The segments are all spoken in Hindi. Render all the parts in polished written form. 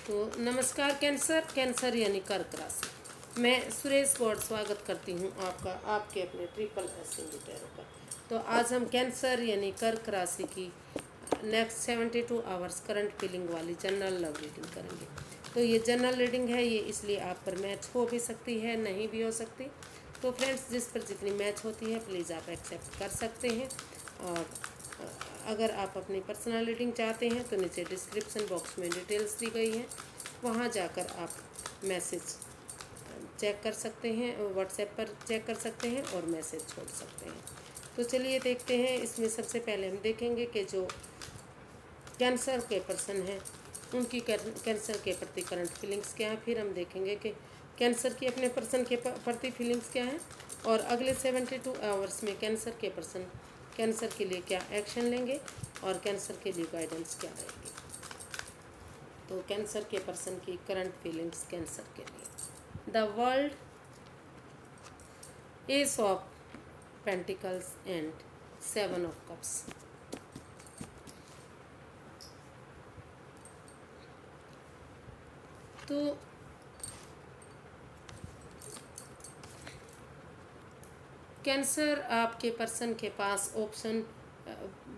तो नमस्कार कैंसर यानी कर्क राशि। मैं सुरेश गौड़ स्वागत करती हूँ आपका आपके अपने ट्रिपल एस हिंदी टैरो पर। तो आज हम कैंसर यानी कर्क राशि की नेक्स्ट 72 आवर्स करंट फीलिंग वाली जनरल लव रीडिंग करेंगे। तो ये जनरल रीडिंग है, ये इसलिए आप पर मैच हो भी सकती है, नहीं भी हो सकती। तो फ्रेंड्स, जिस पर जितनी मैच होती है प्लीज़ आप एक्सेप्ट कर सकते हैं। और अगर आप अपनी पर्सनल रीडिंग चाहते हैं तो नीचे डिस्क्रिप्शन बॉक्स में डिटेल्स दी गई हैं, वहाँ जाकर आप मैसेज चेक कर सकते हैं, व्हाट्सएप पर चेक कर सकते हैं और मैसेज छोड़ सकते हैं। तो चलिए देखते हैं। इसमें सबसे पहले हम देखेंगे कि जो कैंसर के पर्सन हैं उनकी कैंसर के प्रति करंट फीलिंग्स क्या है। फिर हम देखेंगे कि कैंसर की अपने पर्सन के प्रति फीलिंग्स क्या है और अगले 72 आवर्स में कैंसर के पर्सन कैंसर के लिए क्या एक्शन लेंगे और कैंसर के लिए गाइडेंस क्या रहेगी। तो कैंसर के पर्सन की करंट फीलिंग्स कैंसर के लिए। The world, S of pentacles and 7 of cups. तो कैंसर आपके पर्सन के पास ऑप्शन,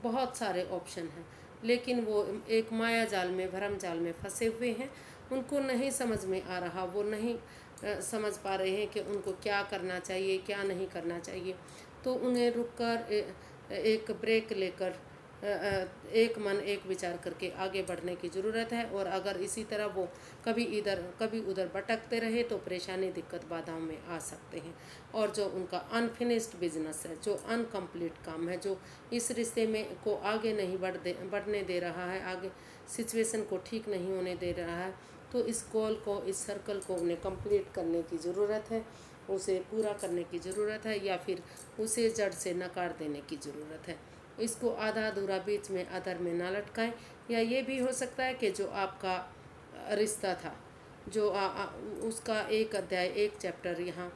बहुत सारे ऑप्शन हैं, लेकिन वो एक माया जाल में, भरम जाल में फंसे हुए हैं। उनको नहीं समझ में आ रहा, वो नहीं समझ पा रहे हैं कि उनको क्या करना चाहिए, क्या नहीं करना चाहिए। तो उन्हें रुककर एक ब्रेक लेकर एक मन एक विचार करके आगे बढ़ने की ज़रूरत है। और अगर इसी तरह वो कभी इधर कभी उधर भटकते रहे तो परेशानी, दिक्कत, बाधाओं में आ सकते हैं। और जो उनका अनफिनिश्ड बिजनेस है, जो अनकम्प्लीट काम है, जो इस रिश्ते में को आगे नहीं बढ़ने दे रहा है, आगे सिचुएशन को ठीक नहीं होने दे रहा है, तो इस गोल को, इस सर्कल को उन्हें कंप्लीट करने की ज़रूरत है, उसे पूरा करने की ज़रूरत है, या फिर उसे जड़ से नकार देने की ज़रूरत है। इसको आधा अधूरा बीच में अधर में ना लटकाएं। या ये भी हो सकता है कि जो आपका रिश्ता था, जो उसका एक अध्याय, एक चैप्टर यहाँ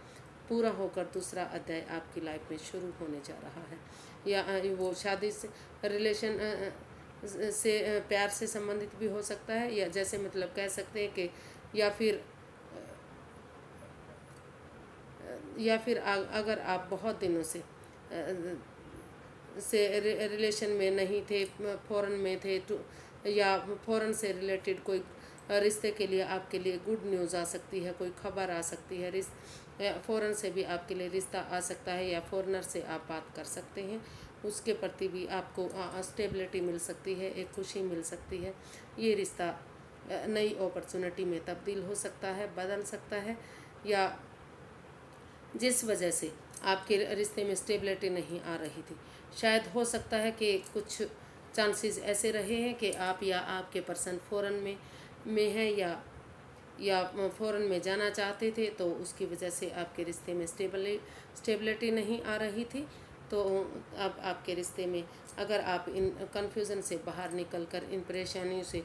पूरा होकर दूसरा अध्याय आपकी लाइफ में शुरू होने जा रहा है। या वो शादी से, रिलेशन से, प्यार से संबंधित भी हो सकता है, या जैसे मतलब कह सकते हैं कि या फिर अगर आप बहुत दिनों से रिलेशन में नहीं थे, फॉरेन में थे, या फॉरेन से रिलेटेड कोई रिश्ते के लिए आपके लिए गुड न्यूज़ आ सकती है, कोई खबर आ सकती है, फॉरेन से भी आपके लिए रिश्ता आ सकता है, या फॉरेनर से आप बात कर सकते हैं, उसके प्रति भी आपको स्टेबिलिटी मिल सकती है, एक खुशी मिल सकती है। ये रिश्ता नई अपॉर्चुनिटी में तब्दील हो सकता है, बदल सकता है। या जिस वजह से आपके रिश्ते में स्टेबिलिटी नहीं आ रही थी, शायद हो सकता है कि कुछ चांसेस ऐसे रहे हैं कि आप या आपके पर्सन फॉरेन में है, या फॉरेन में जाना चाहते थे, तो उसकी वजह से आपके रिश्ते में स्टेबिलिटी नहीं आ रही थी। तो अब आपके रिश्ते में अगर आप इन कन्फ्यूज़न से बाहर निकलकर, इन परेशानियों से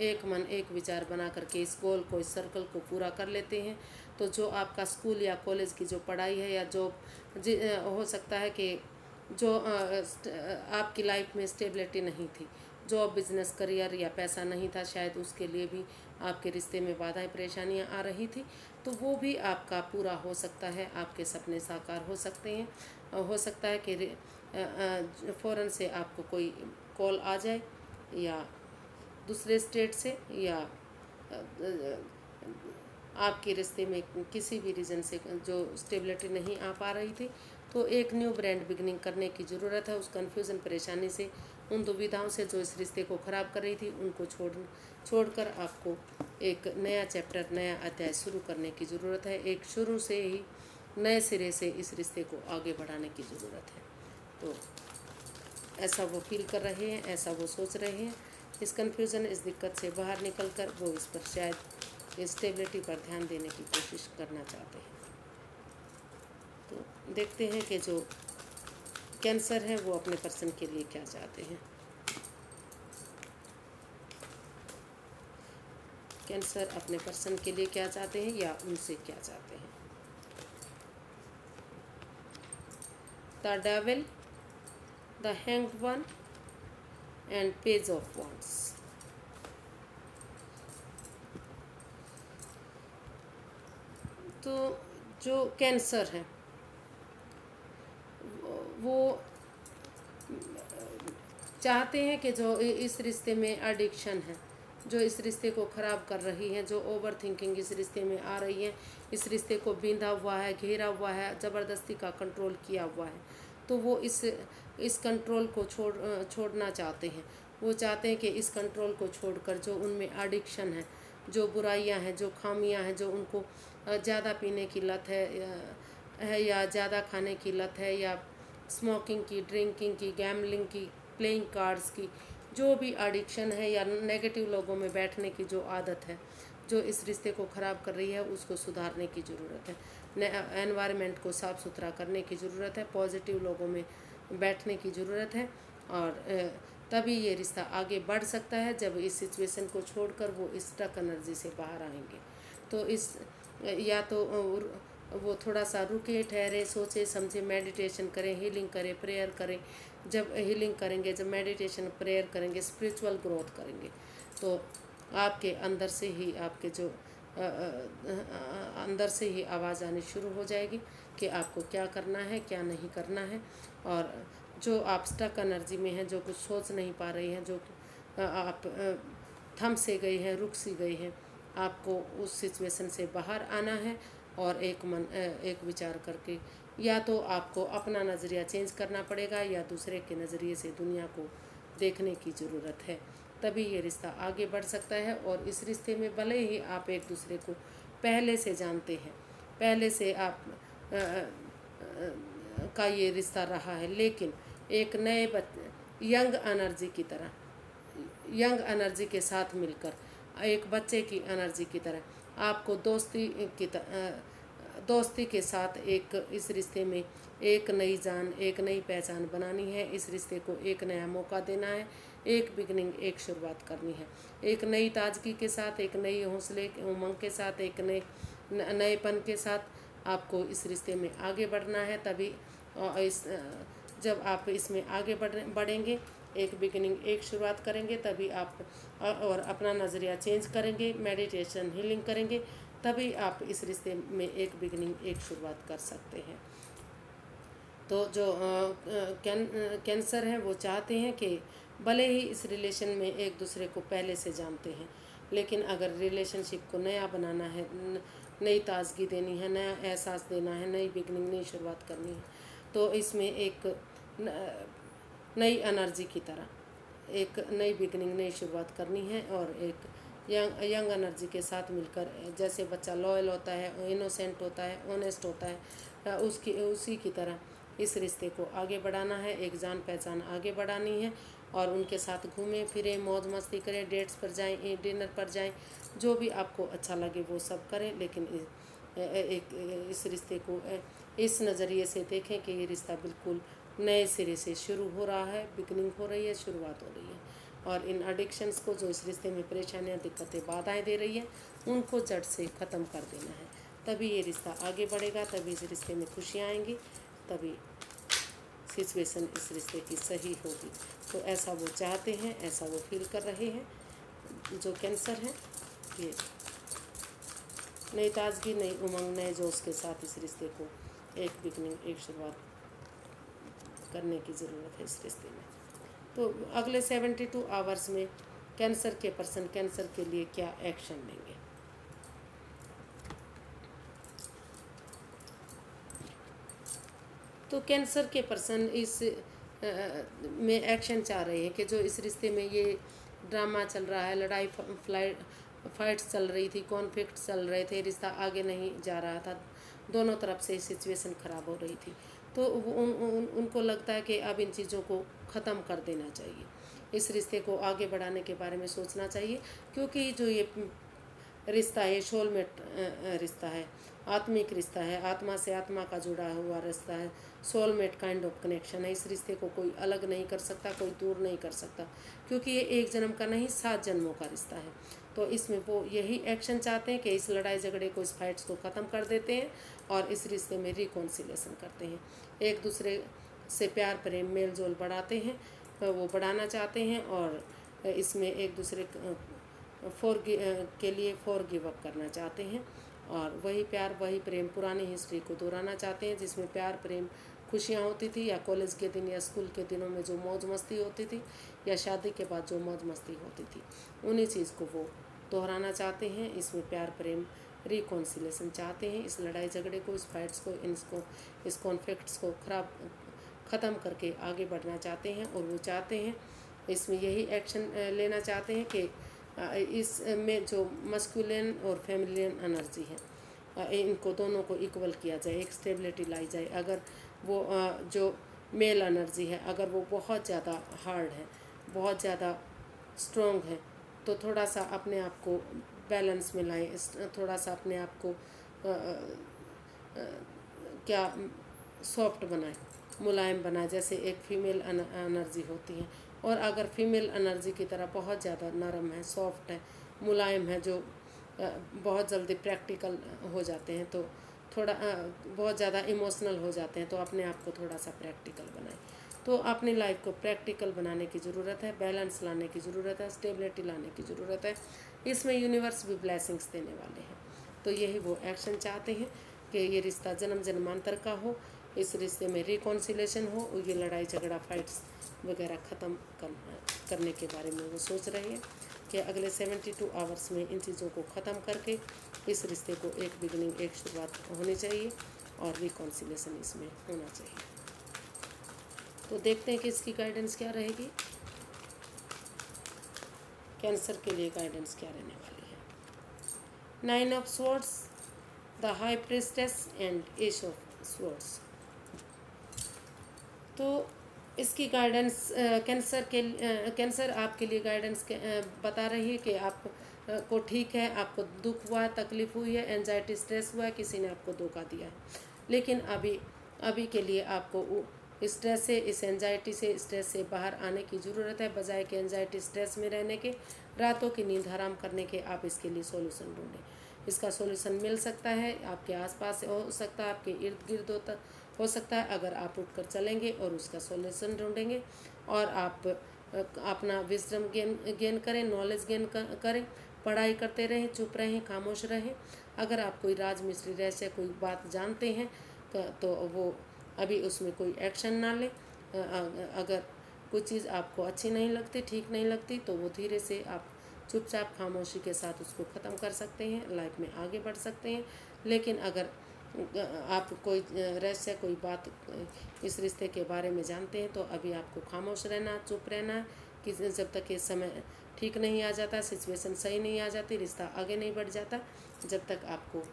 एक मन एक विचार बना करके इस गोल को, इस सर्कल को पूरा कर लेते हैं, तो जो आपका स्कूल या कॉलेज की जो पढ़ाई है, या जो हो सकता है कि जो आपकी लाइफ में स्टेबिलिटी नहीं थी, जॉब, बिजनेस, करियर या पैसा नहीं था, शायद उसके लिए भी आपके रिश्ते में बाधाएं, परेशानियां आ रही थी, तो वो भी आपका पूरा हो सकता है, आपके सपने साकार हो सकते हैं। हो सकता है कि फ़ौरन से आपको कोई कॉल आ जाए, या दूसरे स्टेट से, या आपके रिश्ते में किसी भी रीज़न से जो स्टेबिलिटी नहीं आ पा रही थी, तो एक न्यू ब्रांड बिगनिंग करने की ज़रूरत है। उस कन्फ्यूज़न, परेशानी से, उन दुविधाओं से जो इस रिश्ते को ख़राब कर रही थी, उनको छोड़कर आपको एक नया चैप्टर, नया अध्याय शुरू करने की ज़रूरत है। एक शुरू से ही नए सिरे से इस रिश्ते को आगे बढ़ाने की ज़रूरत है। तो ऐसा वो फील कर रहे हैं, ऐसा वो सोच रहे हैं। इस कन्फ्यूज़न, इस दिक्कत से बाहर निकलकर वो इस पर शायद स्टेबिलिटी पर ध्यान देने की कोशिश करना चाहते हैं। तो देखते हैं कि जो कैंसर है वो अपने पर्सन के लिए क्या चाहते हैं। कैंसर अपने पर्सन के लिए क्या चाहते हैं, या उनसे क्या चाहते हैं। The devil, the hanged one and page of wands। तो जो कैंसर है वो चाहते हैं कि जो इस रिश्ते में एडिक्शन है, जो इस रिश्ते को ख़राब कर रही है, जो ओवर थिंकिंग इस रिश्ते में आ रही है, इस रिश्ते को बींधा हुआ है, घेरा हुआ है, ज़बरदस्ती का कंट्रोल किया हुआ है, तो वो इस कंट्रोल को छोड़ना चाहते हैं। वो चाहते हैं कि इस कंट्रोल को छोड़कर जो उनमें एडिक्शन है, जो बुराइयां हैं, जो खामियां हैं, जो उनको ज़्यादा पीने की लत है या ज़्यादा खाने की लत है, या स्मोकिंग की, ड्रिंकिंग की, गैम्बलिंग की, प्लेइंग कार्ड्स की, जो भी एडिक्शन है, या नेगेटिव लोगों में बैठने की जो आदत है, जो इस रिश्ते को ख़राब कर रही है, उसको सुधारने की ज़रूरत है। एनवायरनमेंट को साफ़ सुथरा करने की ज़रूरत है, पॉजिटिव लोगों में बैठने की ज़रूरत है, और तभी ये रिश्ता आगे बढ़ सकता है जब इस सिचुएशन को छोड़कर वो इस स्टक एनर्जी से बाहर आएंगे। तो या तो वो थोड़ा सा रुके, ठहरे, सोचे समझे, मेडिटेशन करें, हीलिंग करें, प्रेयर करें। जब हीलिंग करेंगे, जब मेडिटेशन प्रेयर करेंगे, स्पिरिचुअल ग्रोथ करेंगे, तो आपके अंदर से ही आपके जो अंदर से ही आवाज़ आनी शुरू हो जाएगी कि आपको क्या करना है, क्या नहीं करना है। और जो आप स्टक एनर्जी में हैं, जो कुछ सोच नहीं पा रही हैं, जो आप थम से गई हैं, रुक सी गई हैं, आपको उस सिचुएशन से बाहर आना है। और एक विचार करके, या तो आपको अपना नज़रिया चेंज करना पड़ेगा, या दूसरे के नज़रिए से दुनिया को देखने की ज़रूरत है, तभी ये रिश्ता आगे बढ़ सकता है। और इस रिश्ते में भले ही आप एक दूसरे को पहले से जानते हैं, पहले से आप का ये रिश्ता रहा है, लेकिन एक नए यंग एनर्जी की तरह, यंग एनर्जी के साथ मिलकर, एक बच्चे की एनर्जी की तरह आपको दोस्ती के साथ एक इस रिश्ते में एक नई जान, एक नई पहचान बनानी है। इस रिश्ते को एक नया मौका देना है, एक बिगनिंग, एक शुरुआत करनी है, एक नई ताजगी के साथ, एक नई हौसले उमंग के साथ, एक नएपन के साथ आपको इस रिश्ते में आगे बढ़ना है। तभी जब आप इसमें आगे बढ़ेंगे, एक बिगिनिंग, एक शुरुआत करेंगे, तभी आप और अपना नज़रिया चेंज करेंगे, मेडिटेशन, हीलिंग करेंगे, तभी आप इस रिश्ते में एक बिगिनिंग, एक शुरुआत कर सकते हैं। तो जो कैंसर हैं वो चाहते हैं कि भले ही इस रिलेशन में एक दूसरे को पहले से जानते हैं, लेकिन अगर रिलेशनशिप को नया बनाना है, नई ताजगी देनी है, नया एहसास देना है, नई बिगिनिंग, नई शुरुआत करनी है, तो इसमें एक नई एनर्जी की तरह एक नई बिगिनिंग, नई शुरुआत करनी है। और एक यंग एनर्जी के साथ मिलकर, जैसे बच्चा लॉयल होता है, इनोसेंट होता है, ऑनेस्ट होता है, उसी की तरह इस रिश्ते को आगे बढ़ाना है, एक जान पहचान आगे बढ़ानी है। और उनके साथ घूमें फिरें, मौज मस्ती करें, डेट्स पर जाएं, डिनर पर जाएं, जो भी आपको अच्छा लगे वो सब करें, लेकिन इस रिश्ते को इस नज़रिए से देखें कि ये रिश्ता बिल्कुल नए सिरे से शुरू हो रहा है, बिगनिंग हो रही है, शुरुआत हो रही है। और इन एडिक्शंस को, जो इस रिश्ते में परेशानियां, दिक्कतें, बाधाएं दे रही है, उनको जड़ से ख़त्म कर देना है, तभी ये रिश्ता आगे बढ़ेगा, तभी इस रिश्ते में खुशियाँ आएंगी, तभी सिचुएशन इस रिश्ते की सही होगी। तो ऐसा वो चाहते हैं, ऐसा वो फील कर रहे हैं, जो कैंसर हैं। ये नई ताजगी, नई उमंग, नए जोश के साथ इस रिश्ते को एक बिगनिंग, एक शुरुआत करने की ज़रूरत है इस रिश्ते में। तो अगले 72 आवर्स में कैंसर के पर्सन कैंसर के लिए क्या एक्शन लेंगे। तो कैंसर के पर्सन इस में एक्शन चाह रहे हैं कि जो इस रिश्ते में ये ड्रामा चल रहा है, लड़ाई फाइट्स चल रही थी, कॉन्फ्लिक्ट चल रहे थे, रिश्ता आगे नहीं जा रहा था, दोनों तरफ से सिचुएशन ख़राब हो रही थी, तो उनको लगता है कि अब इन चीज़ों को ख़त्म कर देना चाहिए, इस रिश्ते को आगे बढ़ाने के बारे में सोचना चाहिए। क्योंकि जो ये रिश्ता है, सोलमेट रिश्ता है, आत्मिक रिश्ता है, आत्मा से आत्मा का जुड़ा हुआ रिश्ता है, सोलमेट काइंड ऑफ कनेक्शन है। इस रिश्ते को कोई अलग नहीं कर सकता, कोई दूर नहीं कर सकता, क्योंकि ये एक जन्म का नहीं, 7 जन्मों का रिश्ता है। तो इसमें वो यही एक्शन चाहते हैं कि इस लड़ाई झगड़े को, इस फाइट्स को ख़त्म कर देते हैं और इस रिश्ते में रिकॉन्सिलेशन करते हैं, एक दूसरे से प्यार प्रेम मेल जोल बढ़ाते हैं, वो बढ़ाना चाहते हैं। और इसमें एक दूसरे के लिए फॉरगिव अप करना चाहते हैं, और वही प्यार वही प्रेम पुरानी हिस्ट्री को दोहराना चाहते हैं, जिसमें प्यार प्रेम खुशियाँ होती थी, या कॉलेज के दिन या स्कूल के दिनों में जो मौज मस्ती होती थी, या शादी के बाद जो मौज मस्ती होती थी, उन्हीं चीज़ को वो दोहराना चाहते हैं। इसमें प्यार प्रेम रिकॉन्सिलेशन चाहते हैं। इस लड़ाई झगड़े को, इस फाइट्स को, इस कॉन्फ्लिक्ट्स को ख़त्म करके आगे बढ़ना चाहते हैं। और वो चाहते हैं, इसमें यही एक्शन लेना चाहते हैं कि इसमें जो मस्कुलिन और फेमिलिन एनर्जी है, इनको दोनों को इक्वल किया जाए, एक स्टेबिलिटी लाई जाए। अगर वो जो मेल एनर्जी है, अगर वो बहुत ज़्यादा हार्ड है, बहुत ज़्यादा स्ट्रॉन्ग है, तो थोड़ा सा अपने आप को बैलेंस में लाएं, थोड़ा सा अपने आप को क्या सॉफ्ट बनाएं, मुलायम बनाएं, जैसे एक फीमेल एनर्जी होती है। और अगर फीमेल एनर्जी की तरह बहुत ज़्यादा नरम है, सॉफ्ट है, मुलायम है, जो बहुत जल्दी प्रैक्टिकल हो जाते हैं, तो थोड़ा बहुत ज़्यादा इमोशनल हो जाते हैं, तो अपने आप को थोड़ा सा प्रैक्टिकल बनाएं। तो अपनी लाइफ को प्रैक्टिकल बनाने की ज़रूरत है, बैलेंस लाने की ज़रूरत है, स्टेबिलिटी लाने की ज़रूरत है। इसमें यूनिवर्स भी ब्लेसिंग्स देने वाले हैं। तो यही वो एक्शन चाहते हैं कि ये रिश्ता जन्म जन्मांतर का हो, इस रिश्ते में रिकॉन्सिलेशन हो, और ये लड़ाई झगड़ा फाइट्स वगैरह ख़त्म करने के बारे में वो सोच रहे हैं कि अगले 72 आवर्स में इन चीज़ों को ख़त्म करके इस रिश्ते को एक बिगनिंग, एक शुरुआत होनी चाहिए, और रिकॉन्सिलेशन इसमें होना चाहिए। तो देखते हैं कि इसकी गाइडेंस क्या रहेगी, कैंसर के लिए गाइडेंस क्या रहने वाली है। 9 of swords, the high priestess and S of swords. तो इसकी गाइडेंस कैंसर आपके लिए गाइडेंस बता रही है कि आप को ठीक है, आपको दुख हुआ है, तकलीफ़ हुई है, एंजाइटी स्ट्रेस हुआ है, किसी ने आपको धोखा दिया है, लेकिन अभी के लिए आपको स्ट्रेस से, इस एंजाइटी से, स्ट्रेस से बाहर आने की ज़रूरत है। बजाय कि एंजाइटी स्ट्रेस में रहने के, रातों की नींद हराम करने के, आप इसके लिए सॉल्यूशन ढूंढें। इसका सॉल्यूशन मिल सकता है, आपके आसपास हो सकता है, आपके इर्द गिर्द हो सकता है, अगर आप उठकर चलेंगे और उसका सॉल्यूशन ढूंढेंगे, और आप अपना विजडम गेन करें, नॉलेज गेन करें, पढ़ाई करते रहें, चुप रहें, खामोश रहें। अगर आप कोई राज मिस्ट्री रहस्य कोई बात जानते हैं तो वो अभी उसमें कोई एक्शन ना लें। अगर कोई चीज़ आपको अच्छी नहीं लगती, ठीक नहीं लगती, तो वो धीरे से आप चुपचाप खामोशी के साथ उसको ख़त्म कर सकते हैं, लाइफ में आगे बढ़ सकते हैं। लेकिन अगर आप कोई रहस्य कोई बात इस रिश्ते के बारे में जानते हैं, तो अभी आपको खामोश रहना, चुप रहना, कि जब तक ये समय ठीक नहीं आ जाता, सिचुएशन सही नहीं आ जाती, रिश्ता आगे नहीं बढ़ जाता, जब तक आपको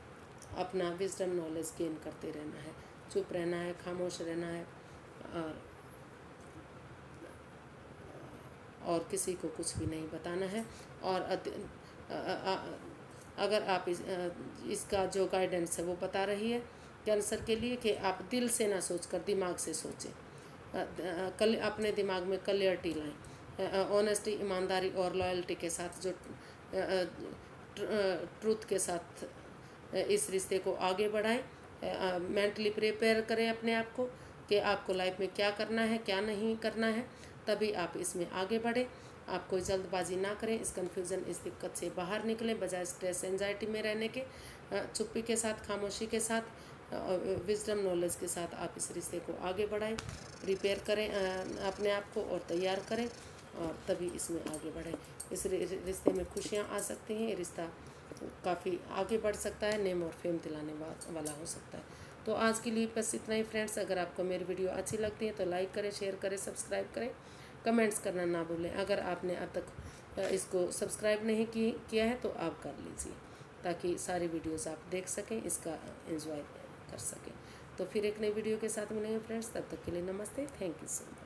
अपना विजडम नॉलेज गेन करते रहना है, चुप रहना है, खामोश रहना है, और किसी को कुछ भी नहीं बताना है। और अगर आप इसका जो गाइडेंस है वो बता रही है कैंसर के लिए कि आप दिल से ना सोचकर दिमाग से सोचें, अपने दिमाग में क्लियरिटी लाएं, ऑनेस्टी, ईमानदारी और लॉयल्टी के साथ, जो ट्रूथ के साथ इस रिश्ते को आगे बढ़ाएं। मेंटली प्रिपेयर करें अपने आप को कि आपको लाइफ में क्या करना है, क्या नहीं करना है, तभी आप इसमें आगे बढ़ें। आप कोई जल्दबाजी ना करें, इस कन्फ्यूज़न, इस दिक्कत से बाहर निकलें, बजाय स्ट्रेस एंजाइटी में रहने के। चुप्पी के साथ, खामोशी के साथ, विजडम नॉलेज के साथ आप इस रिश्ते को आगे बढ़ाएं, प्रिपेयर करें अपने आप को और तैयार करें, और तभी इसमें आगे बढ़ें। इस रिश्ते में खुशियाँ आ सकती हैं, ये रिश्ता काफ़ी आगे बढ़ सकता है, नेम और फेम दिलाने वाला हो सकता है। तो आज के लिए बस इतना ही फ्रेंड्स। अगर आपको मेरी वीडियो अच्छी लगती है तो लाइक करें, शेयर करें, सब्सक्राइब करें, कमेंट्स करना ना भूलें। अगर आपने अब तक इसको सब्सक्राइब नहीं किया है तो आप कर लीजिए, ताकि सारी वीडियोस आप देख सकें, इसका एंजॉय कर सकें। तो फिर एक नई वीडियो के साथ मिलेंगे फ्रेंड्स, तब तक के लिए नमस्ते, थैंक यू सो मच।